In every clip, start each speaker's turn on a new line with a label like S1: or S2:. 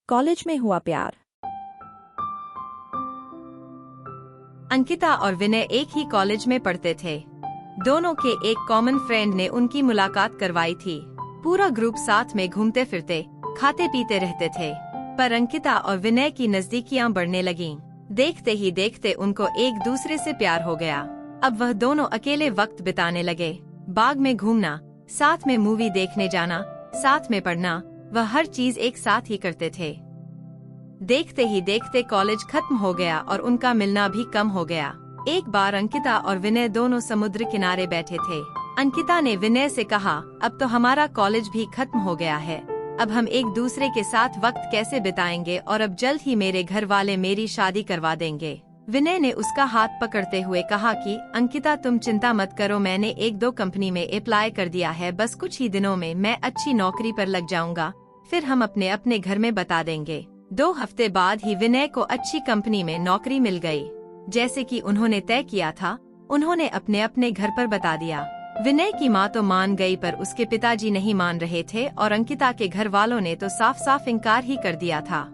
S1: College में हुआ प्यार।
S2: अंकिता और विनय एक ही कॉलेज में पढ़ते थे। दोनों के एक कॉमन फ्रेंड ने उनकी मुलाकात करवाई थी। पूरा ग्रुप साथ में घूमते फिरते, खाते पीते रहते थे। पर अंकिता और विनय की नजदीकियां बढ़ने लगीं। देखते ही देखते उनको एक दूसरे से प्यार हो गया। अब वह दोनों अकेले वक्त बिताने लगे। बाग में घूमना, साथ में मूवी देखने जाना, साथ में पढ़ना, वह हर चीज एक साथ ही करते थे। देखते ही देखते कॉलेज खत्म हो गया और उनका मिलना भी कम हो गया। एक बार अंकिता और विनय दोनों समुद्र किनारे बैठे थे। अंकिता ने विनय से कहा, अब तो हमारा कॉलेज भी खत्म हो गया है, अब हम एक दूसरे के साथ वक्त कैसे बिताएंगे, और अब जल्द ही मेरे घर वाले मेरी शादी करवा देंगे। विनय ने उसका हाथ पकड़ते हुए कहा कि अंकिता तुम चिंता मत करो, मैंने 1-2 कंपनी में अप्लाई कर दिया है, बस कुछ ही दिनों में मैं अच्छी नौकरी पर लग जाऊंगा, फिर हम अपने अपने घर में बता देंगे। 2 हफ्ते बाद ही विनय को अच्छी कंपनी में नौकरी मिल गई। जैसे कि उन्होंने तय किया था, उन्होंने अपने अपने घर पर बता दिया। विनय की माँ तो मान गई, पर उसके पिताजी नहीं मान रहे थे और अंकिता के घर वालों ने तो साफ साफ इनकार ही कर दिया था।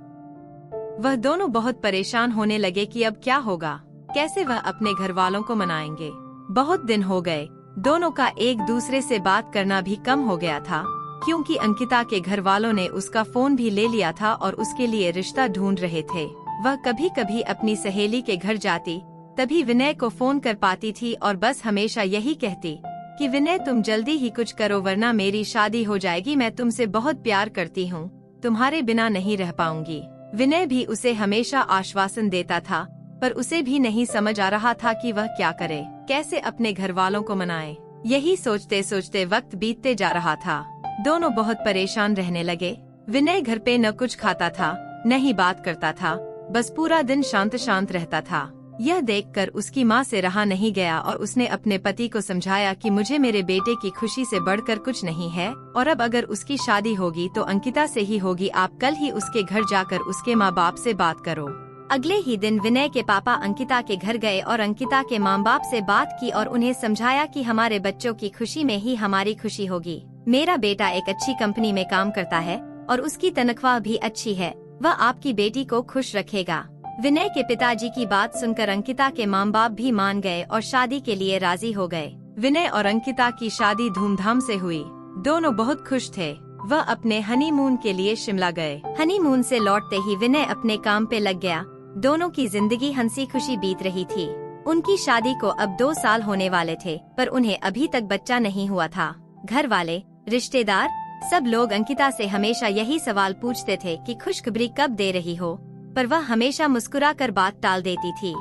S2: वह दोनों बहुत परेशान होने लगे कि अब क्या होगा, कैसे वह अपने घर वालों को मनाएंगे। बहुत दिन हो गए, दोनों का एक दूसरे से बात करना भी कम हो गया था, क्योंकि अंकिता के घर वालों ने उसका फोन भी ले लिया था और उसके लिए रिश्ता ढूंढ रहे थे। वह कभी कभी अपनी सहेली के घर जाती, तभी विनय को फोन कर पाती थी और बस हमेशा यही कहती कि विनय तुम जल्दी ही कुछ करो वरना मेरी शादी हो जाएगी, मैं तुमसे बहुत प्यार करती हूँ, तुम्हारे बिना नहीं रह पाऊंगी। विनय भी उसे हमेशा आश्वासन देता था, पर उसे भी नहीं समझ आ रहा था कि वह क्या करे, कैसे अपने घर वालों को मनाए। यही सोचते सोचते वक्त बीतते जा रहा था। दोनों बहुत परेशान रहने लगे। विनय घर पे न कुछ खाता था, न ही बात करता था, बस पूरा दिन शांत शांत रहता था। यह देखकर उसकी माँ से रहा नहीं गया और उसने अपने पति को समझाया कि मुझे मेरे बेटे की खुशी से बढ़कर कुछ नहीं है, और अब अगर उसकी शादी होगी तो अंकिता से ही होगी, आप कल ही उसके घर जाकर उसके माँ बाप से बात करो। अगले ही दिन विनय के पापा अंकिता के घर गए और अंकिता के माँ बाप से बात की और उन्हें समझाया कि हमारे बच्चों की खुशी में ही हमारी खुशी होगी। मेरा बेटा एक अच्छी कंपनी में काम करता है और उसकी तनख्वाह भी अच्छी है, वह आपकी बेटी को खुश रखेगा। विनय के पिताजी की बात सुनकर अंकिता के माँ बाप भी मान गए और शादी के लिए राजी हो गए। विनय और अंकिता की शादी धूमधाम से हुई। दोनों बहुत खुश थे। वह अपने हनीमून के लिए शिमला गए। हनीमून से लौटते ही विनय अपने काम पे लग गया। दोनों की जिंदगी हंसी खुशी बीत रही थी। उनकी शादी को अब 2 साल होने वाले थे, पर उन्हें अभी तक बच्चा नहीं हुआ था। घर वाले, रिश्तेदार, सब लोग अंकिता से हमेशा यही सवाल पूछते थे कि खुशखबरी कब दे रही हो, पर वह हमेशा मुस्कुराकर बात टाल देती थी।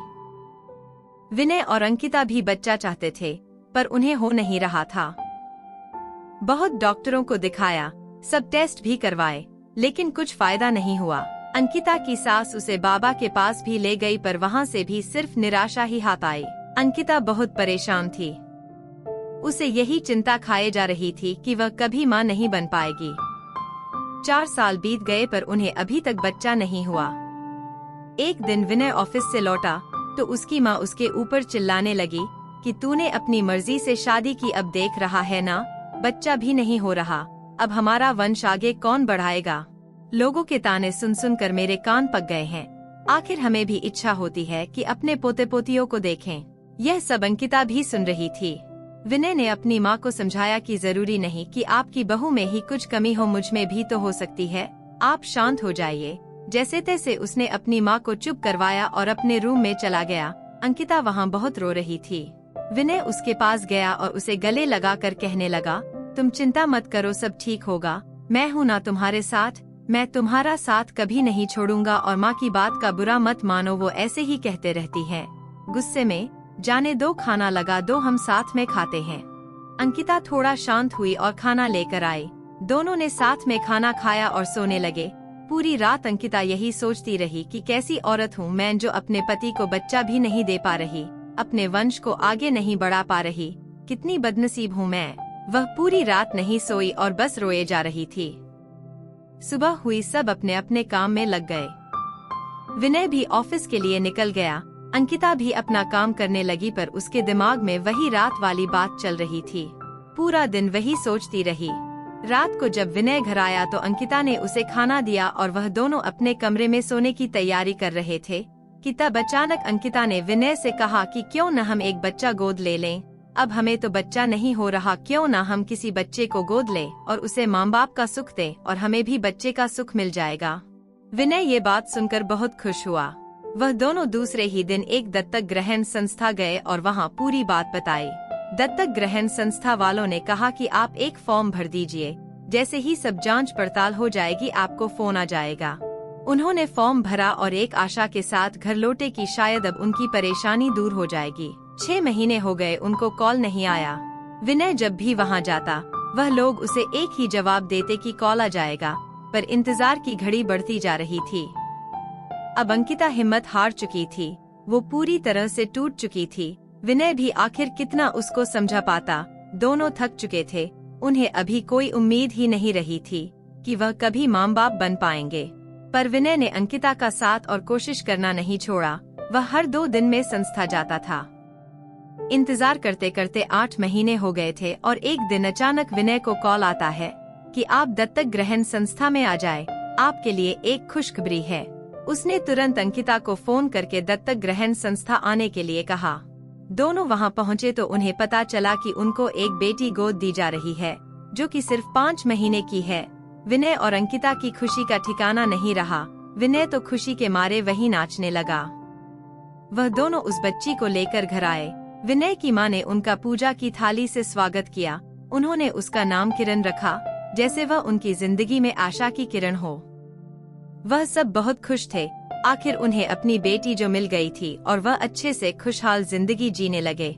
S2: विनय और अंकिता भी बच्चा चाहते थे, पर उन्हें हो नहीं रहा था। बहुत डॉक्टरों को दिखाया, सब टेस्ट भी करवाए, लेकिन कुछ फायदा नहीं हुआ। अंकिता की सास उसे बाबा के पास भी ले गई, पर वहाँ से भी सिर्फ निराशा ही हाथ आई। अंकिता बहुत परेशान थी। उसे यही चिंता खाए जा रही थी कि वह कभी माँ नहीं बन पाएगी। 4 साल बीत गए, पर उन्हें अभी तक बच्चा नहीं हुआ। एक दिन विनय ऑफिस से लौटा तो उसकी माँ उसके ऊपर चिल्लाने लगी कि तूने अपनी मर्जी से शादी की, अब देख रहा है ना, बच्चा भी नहीं हो रहा, अब हमारा वंश आगे कौन बढ़ाएगा। लोगों के ताने सुन सुन कर मेरे कान पक गए हैं। आखिर हमें भी इच्छा होती है कि अपने पोते पोतियों को देखें। यह सब अंकिता भी सुन रही थी। विनय ने अपनी माँ को समझाया कि जरूरी नहीं कि आपकी बहू में ही कुछ कमी हो, मुझ में भी तो हो सकती है, आप शांत हो जाइए। जैसे तैसे उसने अपनी माँ को चुप करवाया और अपने रूम में चला गया। अंकिता वहाँ बहुत रो रही थी। विनय उसके पास गया और उसे गले लगाकर कहने लगा, तुम चिंता मत करो, सब ठीक होगा, मैं हूँ ना तुम्हारे साथ, मैं तुम्हारा साथ कभी नहीं छोड़ूंगा, और माँ की बात का बुरा मत मानो, वो ऐसे ही कहते रहती है। गुस्से में, जाने दो, खाना लगा दो, हम साथ में खाते हैं। अंकिता थोड़ा शांत हुई और खाना लेकर आई। दोनों ने साथ में खाना खाया और सोने लगे। पूरी रात अंकिता यही सोचती रही कि कैसी औरत हूँ मैं, जो अपने पति को बच्चा भी नहीं दे पा रही, अपने वंश को आगे नहीं बढ़ा पा रही, कितनी बदनसीब हूँ मैं। वह पूरी रात नहीं सोई और बस रोए जा रही थी। सुबह हुई, सब अपने अपने काम में लग गए। विनय भी ऑफिस के लिए निकल गया। अंकिता भी अपना काम करने लगी, पर उसके दिमाग में वही रात वाली बात चल रही थी। पूरा दिन वही सोचती रही। रात को जब विनय घर आया तो अंकिता ने उसे खाना दिया और वह दोनों अपने कमरे में सोने की तैयारी कर रहे थे कि तब अचानक अंकिता ने विनय से कहा कि क्यों न हम एक बच्चा गोद ले लें। अब हमें तो बच्चा नहीं हो रहा, क्यों न हम किसी बच्चे को गोद लें और उसे माँ बाप का सुख दें और हमें भी बच्चे का सुख मिल जाएगा। विनय ये बात सुनकर बहुत खुश हुआ। वह दोनों दूसरे ही दिन एक दत्तक ग्रहण संस्था गए और वहाँ पूरी बात बताई। दत्तक ग्रहण संस्था वालों ने कहा कि आप एक फॉर्म भर दीजिए, जैसे ही सब जांच पड़ताल हो जाएगी आपको फोन आ जाएगा। उन्होंने फॉर्म भरा और एक आशा के साथ घर लौटे कि शायद अब उनकी परेशानी दूर हो जाएगी। 6 महीने हो गए, उनको कॉल नहीं आया। विनय जब भी वहाँ जाता वह लोग उसे एक ही जवाब देते कि कॉल आ जाएगा, पर इंतजार की घड़ी बढ़ती जा रही थी। अब अंकिता हिम्मत हार चुकी थी, वो पूरी तरह से टूट चुकी थी। विनय भी आखिर कितना उसको समझा पाता। दोनों थक चुके थे, उन्हें अभी कोई उम्मीद ही नहीं रही थी कि वह कभी माँ बाप बन पाएंगे। पर विनय ने अंकिता का साथ और कोशिश करना नहीं छोड़ा। वह हर 2 दिन में संस्था जाता था। इंतजार करते करते 8 महीने हो गए थे और एक दिन अचानक विनय को कॉल आता है कि आप दत्तक ग्रहण संस्था में आ जाए, आपके लिए एक खुशखबरी है। उसने तुरंत अंकिता को फोन करके दत्तक ग्रहण संस्था आने के लिए कहा। दोनों वहां पहुंचे तो उन्हें पता चला कि उनको एक बेटी गोद दी जा रही है, जो कि सिर्फ 5 महीने की है। विनय और अंकिता की खुशी का ठिकाना नहीं रहा। विनय तो खुशी के मारे वहीं नाचने लगा। वह दोनों उस बच्ची को लेकर घर आए। विनय की मां ने उनका पूजा की थाली से स्वागत किया। उन्होंने उसका नाम किरण रखा, जैसे वह उनकी जिंदगी में आशा की किरण हो। वह सब बहुत खुश थे। आखिर उन्हें अपनी बेटी जो मिल गई थी और वह अच्छे से खुशहाल जिंदगी जीने लगे।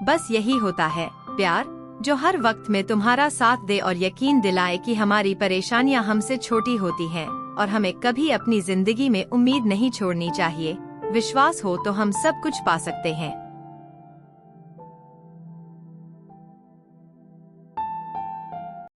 S2: बस यही होता है प्यार, जो हर वक्त में तुम्हारा साथ दे और यकीन दिलाए कि हमारी परेशानियां हमसे छोटी होती हैं और हमें कभी अपनी जिंदगी में उम्मीद नहीं छोड़नी चाहिए। विश्वास हो तो हम सब कुछ पा सकते हैं।